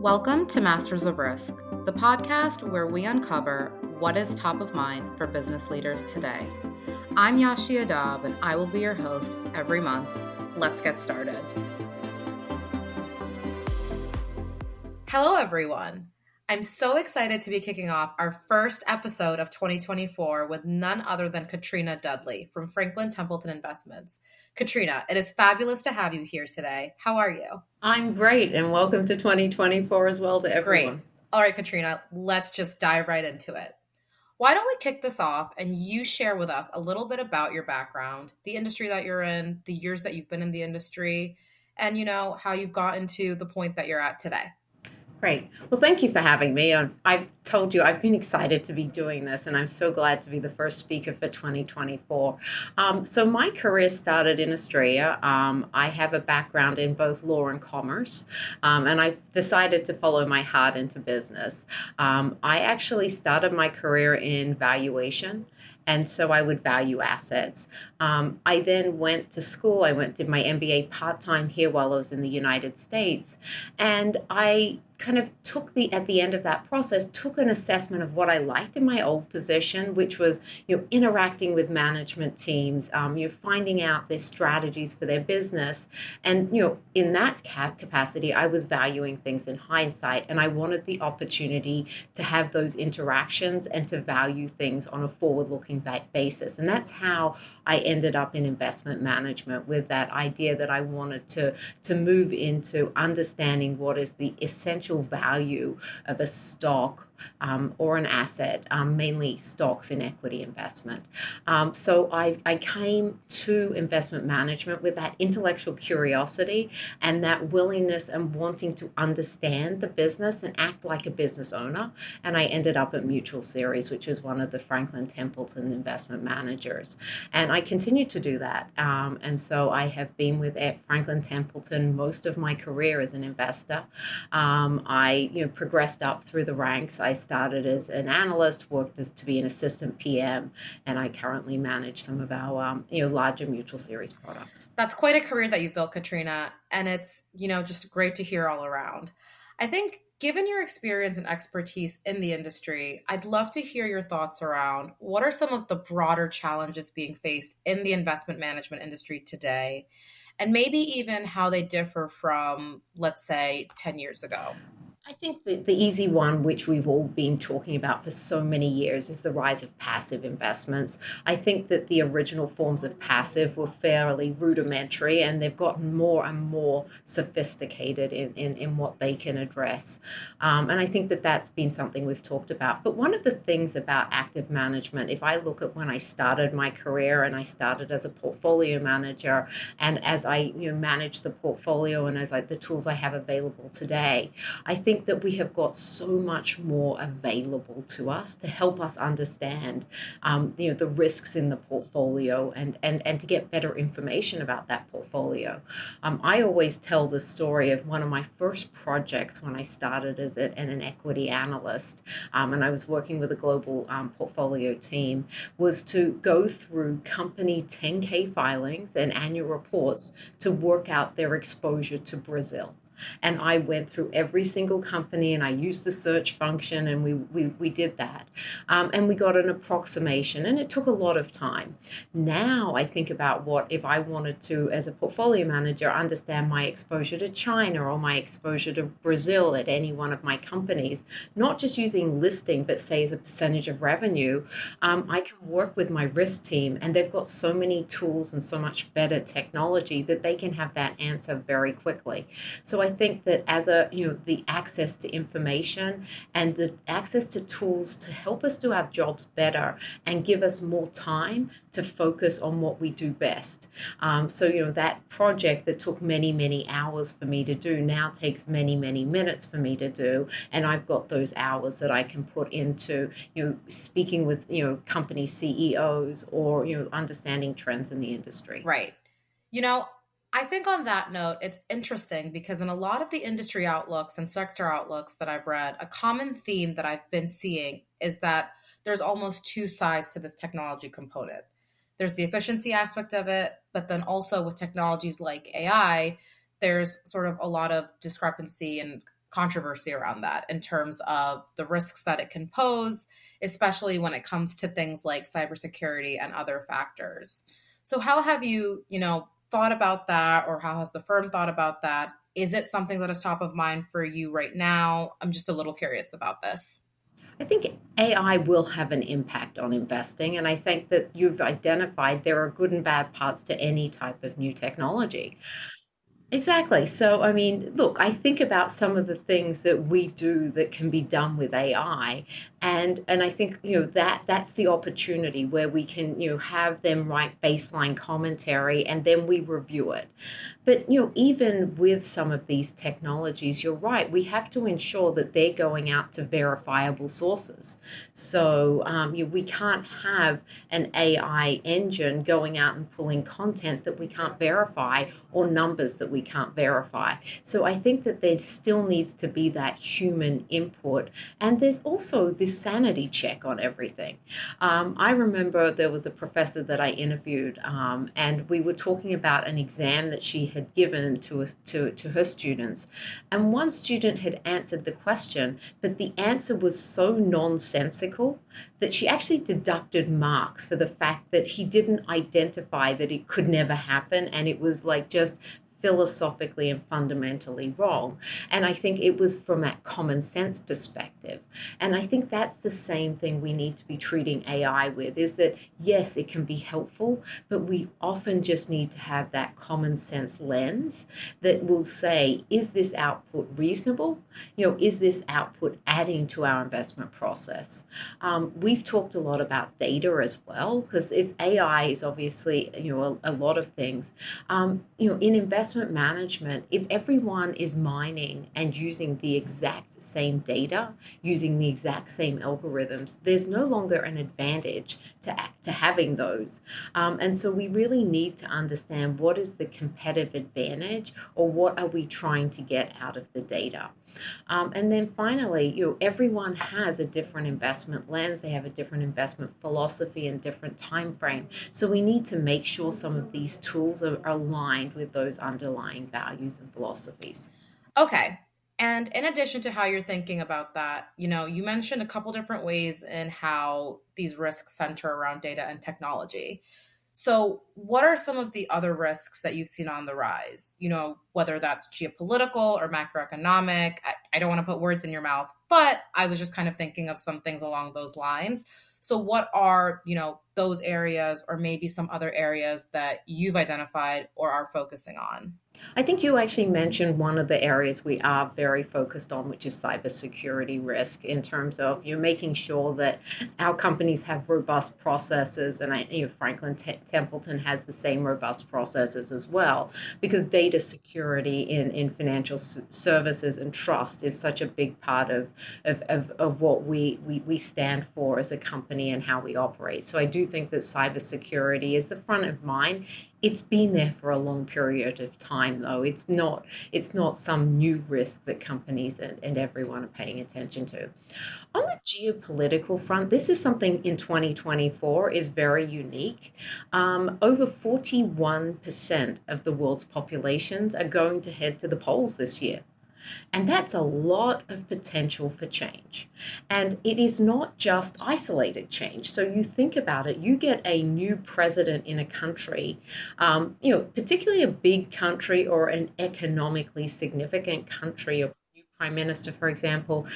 Welcome to Masters of Risk, the podcast where we uncover what is top of mind for business leaders today. I'm Yashi and I will be your host every month. Let's get started. Hello, everyone. I'm so excited to be kicking off our first episode of 2024 with none other than Katrina Dudley from Franklin Templeton Investments. Katrina, it is fabulous to have you here today. How are you? I'm great, and welcome to 2024 as well to everyone. Great. All right, Katrina, let's just dive right into it. Why don't we kick this off and you share with us a little bit about your background, the industry that you're in, the years that you've been in the industry, and how you've gotten to the point that you're at today. Great. Well, thank you for having me. I've told you I've been excited to be doing this, and I'm so glad to be the first speaker for 2024. So my career started in Australia. I have a background in both law and commerce, and I've decided to follow my heart into business. I actually started my career in valuation. And so I would value assets. I then went to school. Did my MBA part-time here while I was in the United States. And I kind of at the end of that process, took an assessment of what I liked in my old position, which was, interacting with management teams, finding out their strategies for their business. And, in that capacity, I was valuing things in hindsight, and I wanted the opportunity to have those interactions and to value things on a forward-looking basis. And that's how I ended up in investment management, with that idea that I wanted to move into understanding what is the essential value of a stock or an asset, mainly stocks in equity investment. So I came to investment management with that intellectual curiosity and that willingness and wanting to understand the business and act like a business owner. And I ended up at Mutual Series, which is one of the Franklin Templeton investment managers. And I continue to do that. And so I have been with Franklin Templeton most of my career as an investor. I progressed up through the ranks. I started as an analyst, worked to be an assistant PM, and I currently manage some of our larger Mutual Series products. That's quite a career that you've built, Katrina, and it's just great to hear all around. I think given your experience and expertise in the industry, I'd love to hear your thoughts around what are some of the broader challenges being faced in the investment management industry today, and maybe even how they differ from, let's say, 10 years ago. I think the easy one, which we've all been talking about for so many years, is the rise of passive investments. I think that the original forms of passive were fairly rudimentary, and they've gotten more and more sophisticated in what they can address. And I think that that's been something we've talked about. But one of the things about active management, if I look at when I started my career, and I started as a portfolio manager, and as I manage the portfolio and as the tools I have available today, I think that we have got so much more available to us to help us understand the risks in the portfolio and to get better information about that portfolio. I always tell the story of one of my first projects when I started as an equity analyst, and I was working with a global portfolio team, was to go through company 10K filings and annual reports to work out their exposure to Brazil. And I went through every single company, and I used the search function, and we did that. And we got an approximation, and it took a lot of time. Now I think about what if I wanted to, as a portfolio manager, understand my exposure to China or my exposure to Brazil at any one of my companies, not just using listing, but say as a percentage of revenue. I can work with my risk team, and they've got so many tools and so much better technology that they can have that answer very quickly. So I think that as the access to information and the access to tools to help us do our jobs better and give us more time to focus on what we do best. So that project that took many, many hours for me to do now takes many, many minutes for me to do. And I've got those hours that I can put into, speaking with, company CEOs or, understanding trends in the industry. Right. I think on that note, it's interesting because in a lot of the industry outlooks and sector outlooks that I've read, a common theme that I've been seeing is that there's almost two sides to this technology component. There's the efficiency aspect of it, but then also with technologies like AI, there's sort of a lot of discrepancy and controversy around that in terms of the risks that it can pose, especially when it comes to things like cybersecurity and other factors. So, how have you, thought about that, or how has the firm thought about that? Is it something that is top of mind for you right now? I'm just a little curious about this. I think AI will have an impact on investing, and I think that you've identified there are good and bad parts to any type of new technology. Exactly. So, I mean, look, I think about some of the things that we do that can be done with AI, and I think that's the opportunity where we can have them write baseline commentary and then we review it. But even with some of these technologies, you're right, we have to ensure that they're going out to verifiable sources. So we can't have an AI engine going out and pulling content that we can't verify or numbers that we can't verify. So I think that there still needs to be that human input. And there's also this sanity check on everything. I remember there was a professor that I interviewed, and we were talking about an exam that she had given to her students. And one student had answered the question, but the answer was so nonsensical that she actually deducted marks for the fact that he didn't identify that it could never happen. And it was like just philosophically and fundamentally wrong. And I think it was from that common sense perspective. And I think that's the same thing we need to be treating AI with, is that yes, it can be helpful, but we often just need to have that common sense lens that will say, is this output reasonable? Is this output adding to our investment process? We've talked a lot about data as well, because AI is obviously a lot of things. In investment management, if everyone is mining and using the exact same data, using the exact same algorithms, there's no longer an advantage to having those. And so we really need to understand what is the competitive advantage, or what are we trying to get out of the data. And then finally, everyone has a different investment lens. They have a different investment philosophy and different time frame. So we need to make sure some of these tools are aligned with those underlying values and philosophies. Okay. And in addition to how you're thinking about that, you mentioned a couple different ways in how these risks center around data and technology. So, what are some of the other risks that you've seen on the rise? Whether that's geopolitical or macroeconomic. I don't want to put words in your mouth, but I was just kind of thinking of some things along those lines. So, what are, those areas, or maybe some other areas that you've identified or are focusing on? I think you actually mentioned one of the areas we are very focused on, which is cybersecurity risk, in terms of you're making sure that our companies have robust processes, and Franklin Templeton has the same robust processes as well, because data security in financial services and trust is such a big part of what we stand for as a company and how we operate. So I do think that cybersecurity is the front of mind. It's been there for a long period of time, though. It's not some new risk that companies and everyone are paying attention to. On the geopolitical front, this is something in 2024 is very unique. Over 41% of the world's populations are going to head to the polls this year. And that's a lot of potential for change. And it is not just isolated change. So you think about it, you get a new president in a country, particularly a big country or an economically significant country, a new prime minister, for example.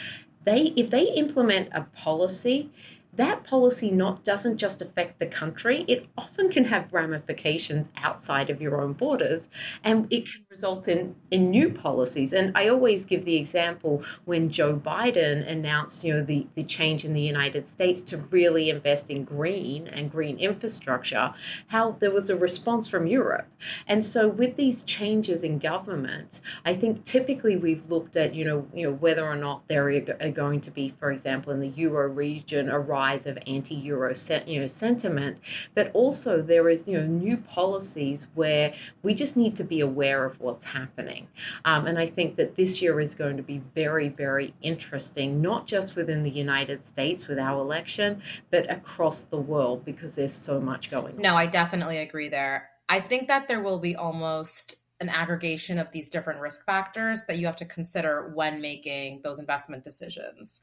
If they implement a policy, that policy not doesn't just affect the country, it often can have ramifications outside of your own borders, and it can result in new policies. And I always give the example when Joe Biden announced the change in the United States to really invest in green and green infrastructure, how there was a response from Europe. And so with these changes in government, I think typically we've looked at whether or not there are going to be, for example, in the Euro region, a rise of anti-Euro sentiment, but also there is new policies where we just need to be aware of what's happening. And I think that this year is going to be very, very interesting, not just within the United States with our election, but across the world, because there's so much going No, on. I definitely agree there. I think that there will be almost an aggregation of these different risk factors that you have to consider when making those investment decisions.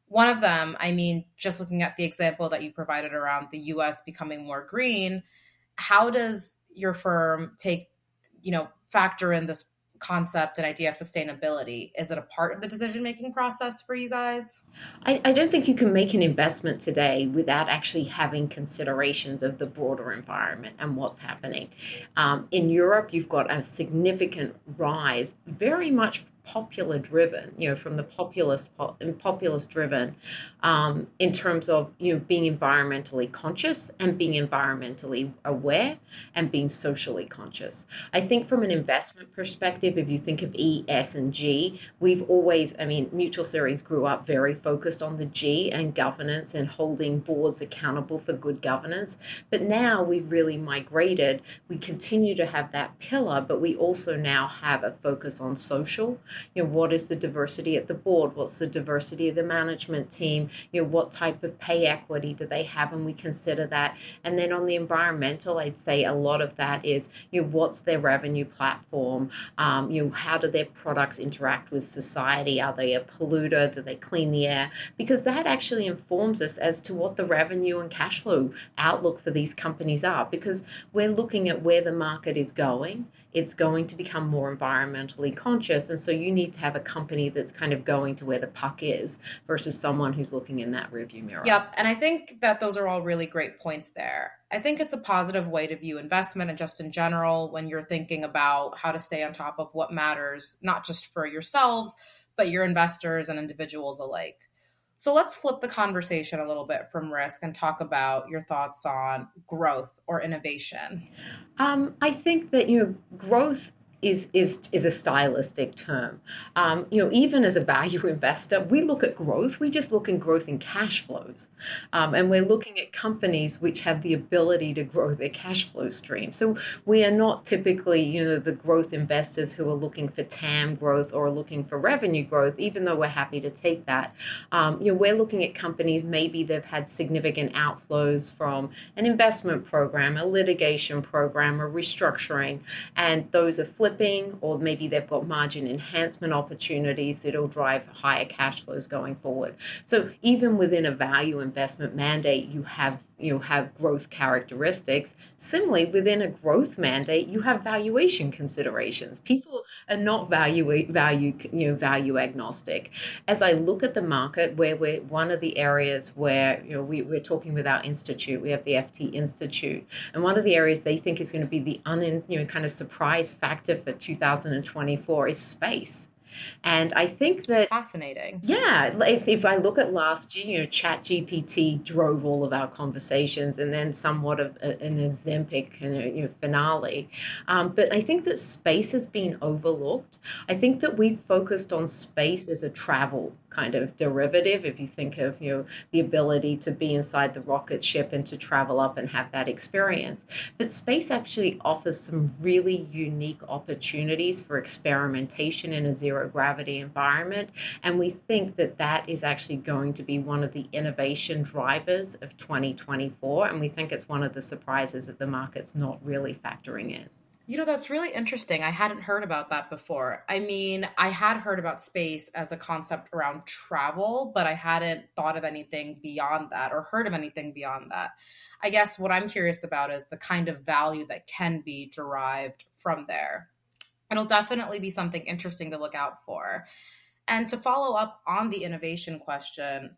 One of them, I mean, just looking at the example that you provided around the US becoming more green, how does your firm take, factor in this concept and idea of sustainability? Is it a part of the decision making process for you guys? I don't think you can make an investment today without actually having considerations of the broader environment and what's happening. In Europe, you've got a significant rise, very much popular driven, from the populist driven, in terms of being environmentally conscious and being environmentally aware and being socially conscious. I think from an investment perspective, if you think of E, S, and G, we've always, I mean, Mutual Series grew up very focused on the G and governance and holding boards accountable for good governance. But now we've really migrated. We continue to have that pillar, but we also now have a focus on social. What is the diversity at the board? What's the diversity of the management team? What type of pay equity do they have? And we consider that. And then on the environmental, I'd say a lot of that is, what's their revenue platform? How do their products interact with society? Are they a polluter? Do they clean the air? Because that actually informs us as to what the revenue and cash flow outlook for these companies are, because we're looking at where the market is going. It's going to become more environmentally conscious. And so you need to have a company that's kind of going to where the puck is versus someone who's looking in that rearview mirror. Yep. And I think that those are all really great points there. I think it's a positive way to view investment and just in general when you're thinking about how to stay on top of what matters, not just for yourselves, but your investors and individuals alike. So let's flip the conversation a little bit from risk and talk about your thoughts on growth or innovation. I think that growth is a stylistic term. Even as a value investor, we look at growth. We just look in growth in cash flows, and we're looking at companies which have the ability to grow their cash flow stream. So we are not typically, the growth investors who are looking for TAM growth or looking for revenue growth, even though we're happy to take that. We're looking at companies, maybe they've had significant outflows from an investment program, a litigation program, a restructuring, and those are flipping, or maybe they've got margin enhancement opportunities that'll drive higher cash flows going forward. So even within a value investment mandate, you have growth characteristics. Similarly, within a growth mandate, you have valuation considerations. People are not value agnostic. As I look at the market, where we're one of the areas where we're talking with our institute, we have the FT Institute, and one of the areas they think is going to be the kind of surprise factor for 2024 is space. And I think that, Fascinating. yeah, if I look at last year, ChatGPT drove all of our conversations, and then somewhat of an Ozempic finale. But I think that space has been overlooked. I think that we've focused on space as a travel kind of derivative. If you think of the ability to be inside the rocket ship and to travel up and have that experience, but space actually offers some really unique opportunities for experimentation in a zero gravity environment. And we think that that is actually going to be one of the innovation drivers of 2024. And we think it's one of the surprises that the market's not really factoring in. That's really interesting. I hadn't heard about that before. I mean, I had heard about space as a concept around travel, but I hadn't thought of anything beyond that or heard of anything beyond that. I guess what I'm curious about is the kind of value that can be derived from there. It'll definitely be something interesting to look out for. And to follow up on the innovation question,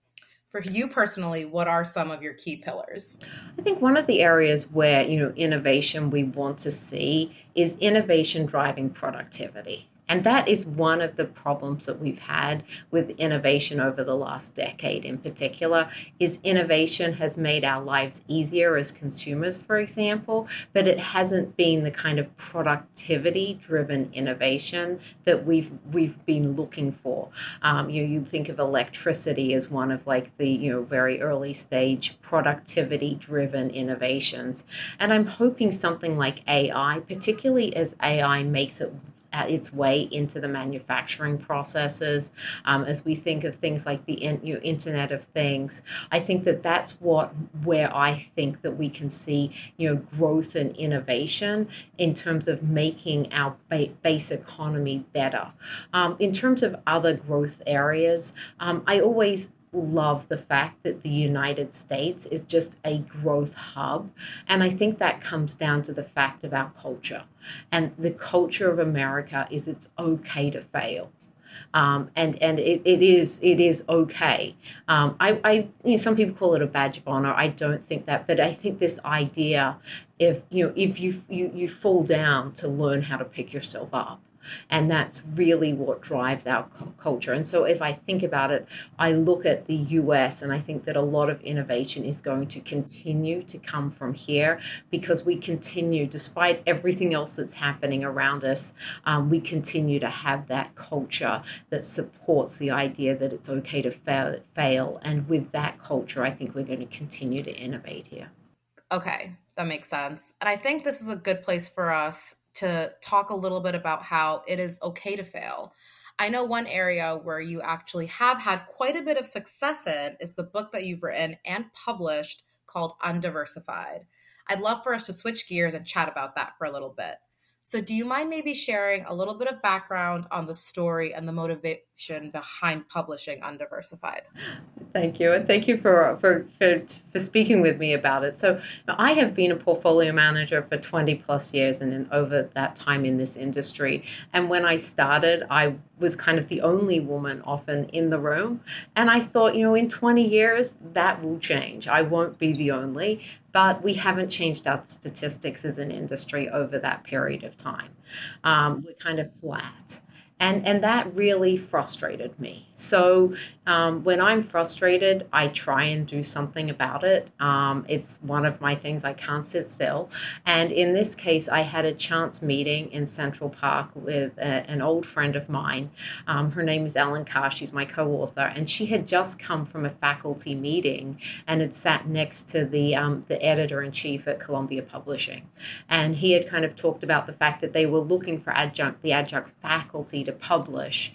for you personally, what are some of your key pillars? I think one of the areas where innovation we want to see is innovation driving productivity. And that is one of the problems that we've had with innovation over the last decade in particular, is innovation has made our lives easier as consumers, for example, but it hasn't been the kind of productivity-driven innovation that we've been looking for. You think of electricity as one of like the very early stage productivity-driven innovations. And I'm hoping something like AI, particularly as AI makes it its way into the manufacturing processes. As we think of things like the Internet of Things, I think that that's where I think that we can see growth and innovation in terms of making our base economy better. In terms of other growth areas, I always love the fact that the United States is just a growth hub. And I think that comes down to the fact of our culture. And the culture of America is it's okay to fail. And it is okay. Some people call it a badge of honor. I don't think that, but I think this idea, if you fall down to learn how to pick yourself up, and that's really what drives our culture. And so if I think about it, I look at the US and I think that a lot of innovation is going to continue to come from here because we continue, despite everything else that's happening around us, we continue to have that culture that supports the idea that it's okay to fail. And with that culture, I think we're going to continue to innovate here. Okay, that makes sense. And I think this is a good place for us to talk a little bit about how it is okay to fail. I know one area where you actually have had quite a bit of success in is the book that you've written and published called Undiversified. I'd love for us to switch gears and chat about that for a little bit. So, do you mind maybe sharing a little bit of background on the story and the motivation behind publishing Undiversified? Thank you, and thank you for speaking with me about it. So, I have been a portfolio manager for 20 plus years, and over that time in this industry. And when I started, I was kind of the only woman often in the room, and I thought, in 20 years that will change. I won't be the only, but we haven't changed our statistics as an industry over that period of time. We're kind of flat. And that really frustrated me. So when I'm frustrated, I try and do something about it. It's one of my things. I can't sit still. And in this case, I had a chance meeting in Central Park with an old friend of mine. Her name is Ellen Carr. She's my co-author. And she had just come from a faculty meeting and had sat next to the editor-in-chief at Columbia Publishing. And he had kind of talked about the fact that they were looking for the adjunct faculty to publish.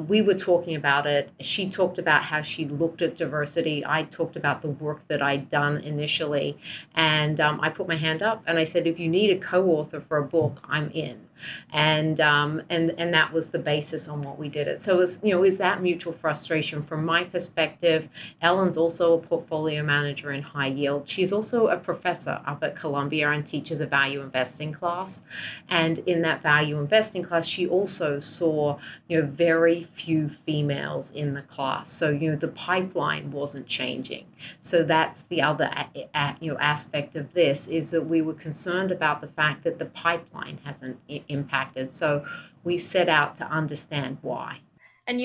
We were talking about it. She talked about how she looked at diversity. I talked about the work that I'd done initially. And I put my hand up and I said, if you need a co-author for a book, I'm in. And that was the basis on what we did it. So is that mutual frustration from my perspective. Ellen's also a portfolio manager in high yield. She's also a professor up at Columbia and teaches a value investing class. And in that value investing class, she also saw very few females in the class. So the pipeline wasn't changing. So that's the other aspect of this, is that we were concerned about the fact that the pipeline hasn't impacted. So we set out to understand why. And,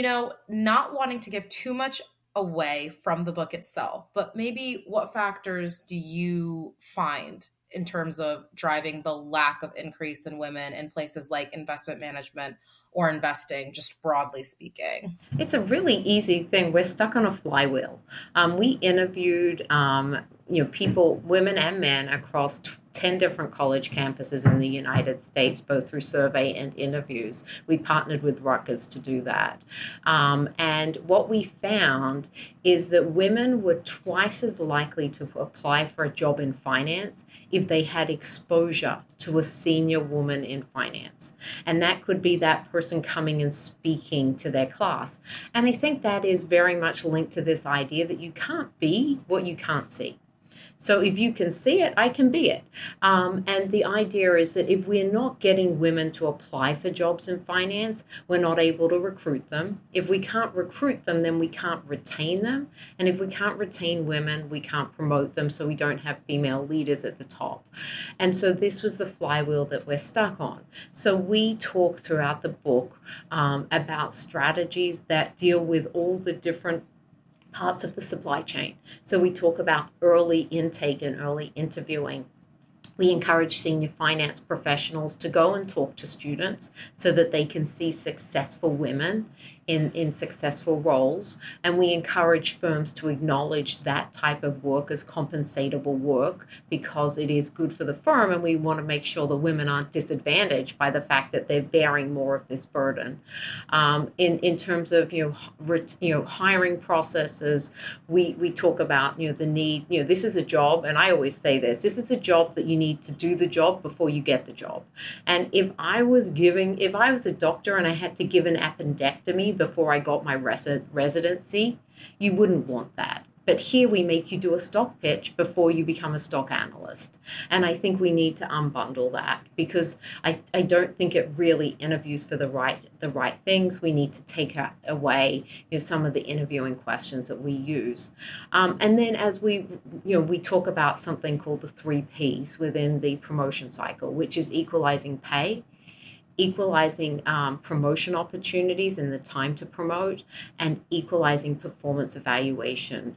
not wanting to give too much away from the book itself, but maybe what factors do you find in terms of driving the lack of increase in women in places like investment management or investing, just broadly speaking? It's a really easy thing. We're stuck on a flywheel. We interviewed people, women and men, across 10 different college campuses in the United States, both through survey and interviews. We partnered with Rutgers to do that. And what we found is that women were twice as likely to apply for a job in finance if they had exposure to a senior woman in finance. And that could be that person coming and speaking to their class. And I think that is very much linked to this idea that you can't be what you can't see. So if you can see it, I can be it. And the idea is that if we're not getting women to apply for jobs in finance, we're not able to recruit them. If we can't recruit them, then we can't retain them. And if we can't retain women, we can't promote them, so we don't have female leaders at the top. And so this was the flywheel that we're stuck on. So we talk throughout the book about strategies that deal with all the different parts of the supply chain. So we talk about early intake and early interviewing. We encourage senior finance professionals to go and talk to students so that they can see successful women in successful roles. And we encourage firms to acknowledge that type of work as compensatable work because it is good for the firm. And we want to make sure the women aren't disadvantaged by the fact that they're bearing more of this burden. In terms of hiring processes, we talk about the need. This is a job, and I always say this is a job that you need to do the job before you get the job. And if I was a doctor and I had to give an appendectomy before I got my residency, you wouldn't want that. But here we make you do a stock pitch before you become a stock analyst. And I think we need to unbundle that because I don't think it really interviews for the right things. We need to take away some of the interviewing questions that we use. And then as we talk about something called the 3 Ps within the promotion cycle, which is equalizing pay, equalizing promotion opportunities and the time to promote, and equalizing performance evaluation.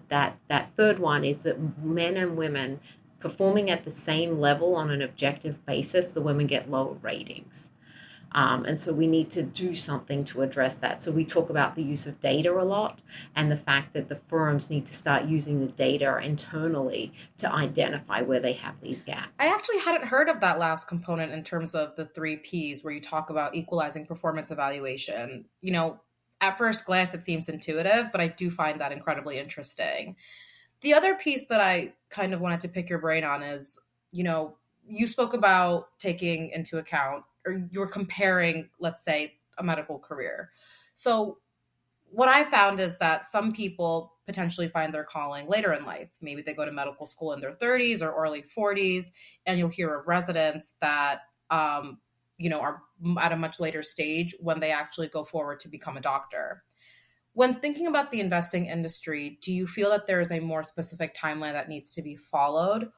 That third one is that men and women performing at the same level on an objective basis, the women get lower ratings. And so we need to do something to address that. So we talk about the use of data a lot and the fact that the firms need to start using the data internally to identify where they have these gaps. I actually hadn't heard of that last component in terms of the 3 Ps where you talk about equalizing performance evaluation. At first glance, it seems intuitive, but I do find that incredibly interesting. The other piece that I kind of wanted to pick your brain on is, you spoke about taking into account, or you're comparing, let's say, a medical career. So what I found is that some people potentially find their calling later in life. Maybe they go to medical school in their 30s or early 40s, and you'll hear of residents that, are at a much later stage when they actually go forward to become a doctor. When thinking about the investing industry, do you feel that there is a more specific timeline that needs to be followed?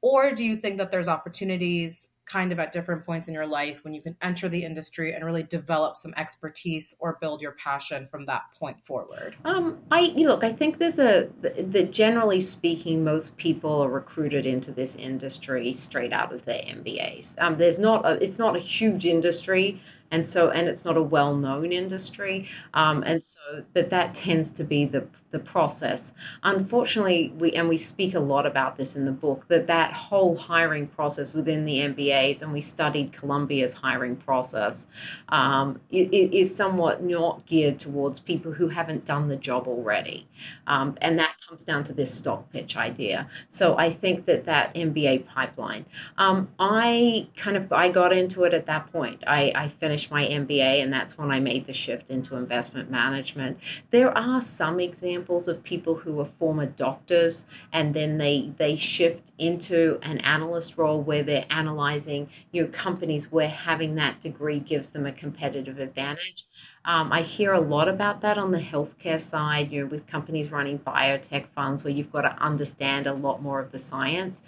Or do you think that there's opportunities kind of at different points in your life when you can enter the industry and really develop some expertise or build your passion from that point forward? I think that generally speaking, most people are recruited into this industry straight out of their MBAs. It's not a huge industry, and it's not a well-known industry, but that tends to be the process. Unfortunately, we speak a lot about this in the book, that whole hiring process within the MBAs, and we studied Columbia's hiring process, it is somewhat not geared towards people who haven't done the job already. And that comes down to this stock pitch idea. So I think that MBA pipeline, I got into it at that point. I finished my MBA, and that's when I made the shift into investment management. There are some examples of people who are former doctors and then they shift into an analyst role where they're analyzing companies where having that degree gives them a competitive advantage. I hear a lot about that on the healthcare side, with companies running biotech funds where you've got to understand a lot more of the science.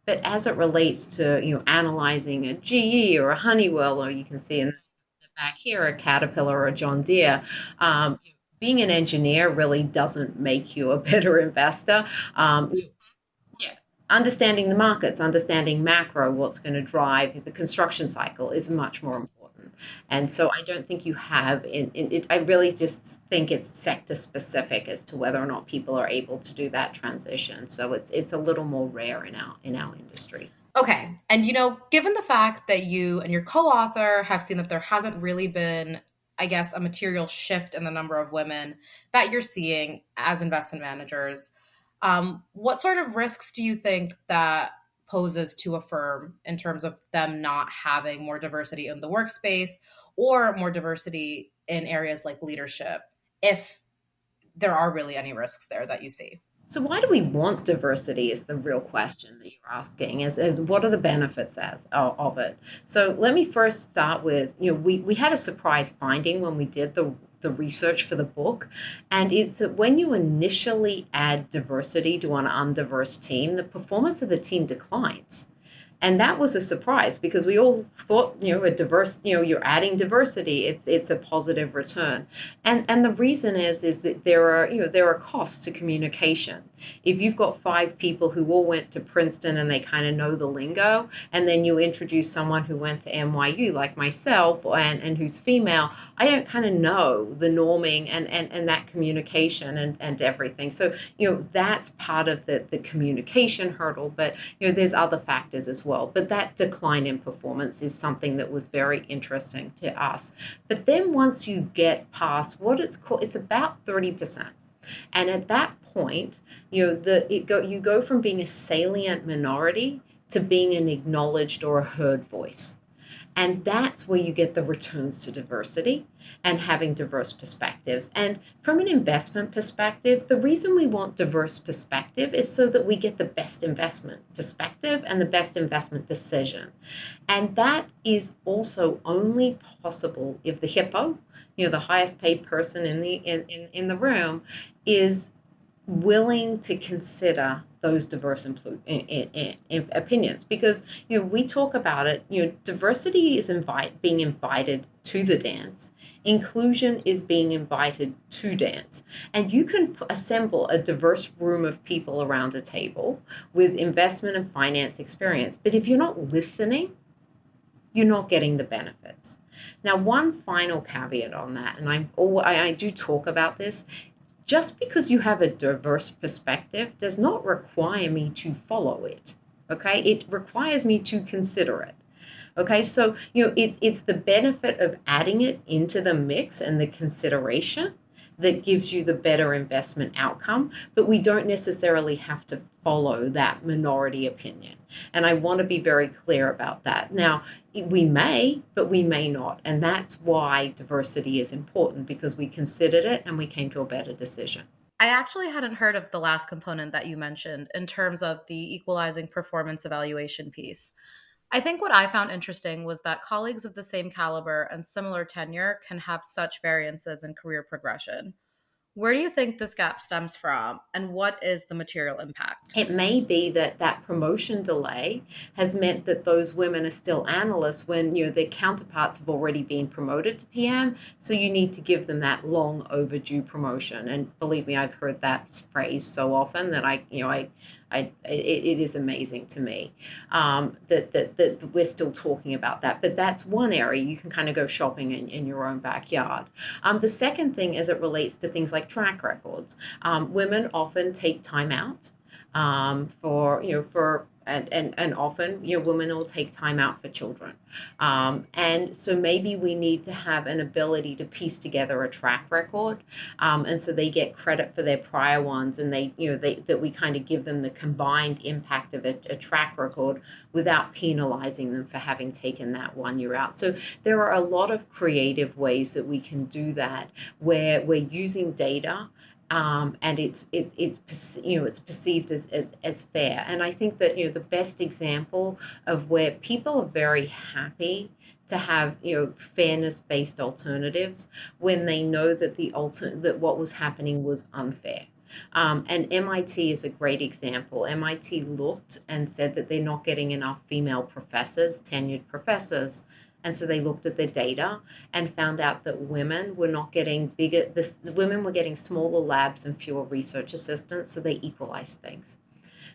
But as it relates to analyzing a GE or a Honeywell, or you can see in the back here a Caterpillar or a John Deere, being an engineer really doesn't make you a better investor. Yeah, understanding the markets, understanding macro, what's going to drive the construction cycle is much more important. And so I don't think you have in it. I really just think it's sector specific as to whether or not people are able to do that transition. So it's a little more rare in our industry. Okay. And, given the fact that you and your co author have seen that there hasn't really been, I guess, a material shift in the number of women that you're seeing as investment managers, what sort of risks do you think that poses to a firm in terms of them not having more diversity in the workspace or more diversity in areas like leadership, if there are really any risks there that you see? So why do we want diversity is the real question that you're asking, as what are the benefits of it? So let me first start with, we had a surprise finding when we did the research for the book, and it's that when you initially add diversity to an undiverse team, the performance of the team declines. And that was a surprise because we all thought, a diverse, you're adding diversity, it's a positive return. And the reason is that there are costs to communication. If you've got five people who all went to Princeton and they kind of know the lingo, and then you introduce someone who went to NYU like myself and who's female, I don't kind of know the norming and that communication and everything. So, that's part of the communication hurdle, but there's other factors as well. But that decline in performance is something that was very interesting to us. But then once you get past what it's called, it's about 30%. And at that point, you go from being a salient minority to being an acknowledged or a heard voice. And that's where you get the returns to diversity and having diverse perspectives. And from an investment perspective, the reason we want diverse perspective is so that we get the best investment perspective and the best investment decision. And that is also only possible if the hippo, the highest paid person in the room, is willing to consider those diverse opinions, because we talk about it. Diversity is being invited to the dance. Inclusion is being invited to dance, and you can assemble a diverse room of people around a table with investment and finance experience, but if you're not listening, you're not getting the benefits. Now, one final caveat on that, and I do talk about this. Just because you have a diverse perspective does not require me to follow it. Okay, it requires me to consider it. Okay, so it's the benefit of adding it into the mix and the consideration that gives you the better investment outcome, but we don't necessarily have to follow that minority opinion. And I want to be very clear about that. Now, we may, but we may not. And that's why diversity is important, because we considered it and we came to a better decision. I actually hadn't heard of the last component that you mentioned in terms of the equalizing performance evaluation piece. I think what I found interesting was that colleagues of the same caliber and similar tenure can have such variances in career progression. Where do you think this gap stems from, and what is the material impact? It may be that promotion delay has meant that those women are still analysts when their counterparts have already been promoted to PM. So you need to give them that long overdue promotion. And believe me, I've heard that phrase so often that it is amazing to me that we're still talking about that. But that's one area you can kind of go shopping in your own backyard. The second thing, as it relates to things like track records, women often take time out for and often women will take time out for children, and so maybe we need to have an ability to piece together a track record, and so they get credit for their prior ones, and that we kind of give them the combined impact of a track record without penalizing them for having taken that 1 year out. So there are a lot of creative ways that we can do that, where we're using data, and it's perceived as fair. And I think that the best example of where people are very happy to have fairness based alternatives when they know that that what was happening was unfair. And MIT is a great example. MIT looked and said that they're not getting enough female professors, tenured professors. And so they looked at their data and found out that women were not getting the women were getting smaller labs and fewer research assistants, so they equalized things.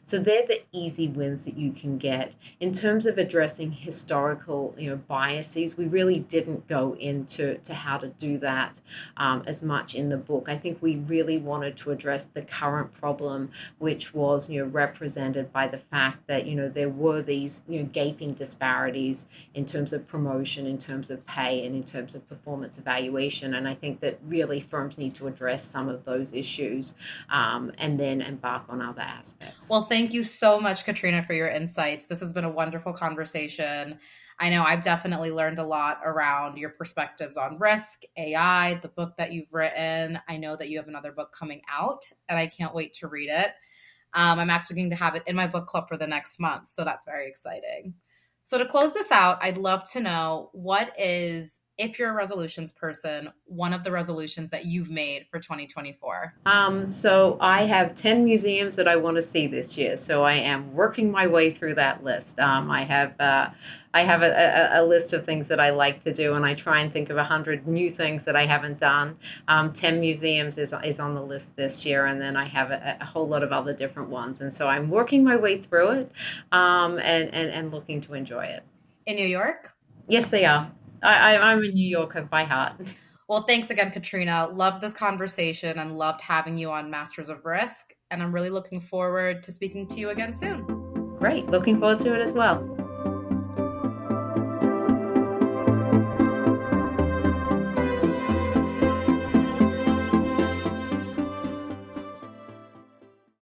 So they're the easy wins that you can get. In terms of addressing historical, biases, we really didn't go into how to do that as much in the book. I think we really wanted to address the current problem, which was, represented by the fact that, there were these, gaping disparities in terms of promotion, in terms of pay, and in terms of performance evaluation. And I think that really firms need to address some of those issues, and then embark on other aspects. Well, thank you so much, Katrina, for your insights. This has been a wonderful conversation. I know I've definitely learned a lot around your perspectives on risk, AI, the book that you've written. I know that you have another book coming out, and I can't wait to read it. I'm actually going to have it in my book club for the next month, so that's very exciting. So to close this out, I'd love to know, what is if you're a resolutions person, one of the resolutions that you've made for 2024? So I have 10 museums that I want to see this year. So I am working my way through that list. I have a list of things that I like to do, and I try and think of 100 new things that I haven't done. 10 museums is on the list this year, and then I have a whole lot of other different ones. And so I'm working my way through it, and looking to enjoy it. In New York? Yes, they are. I'm a New Yorker by heart. Well, thanks again, Katrina. Loved this conversation and loved having you on Masters of Risk. And I'm really looking forward to speaking to you again soon. Great. Looking forward to it as well.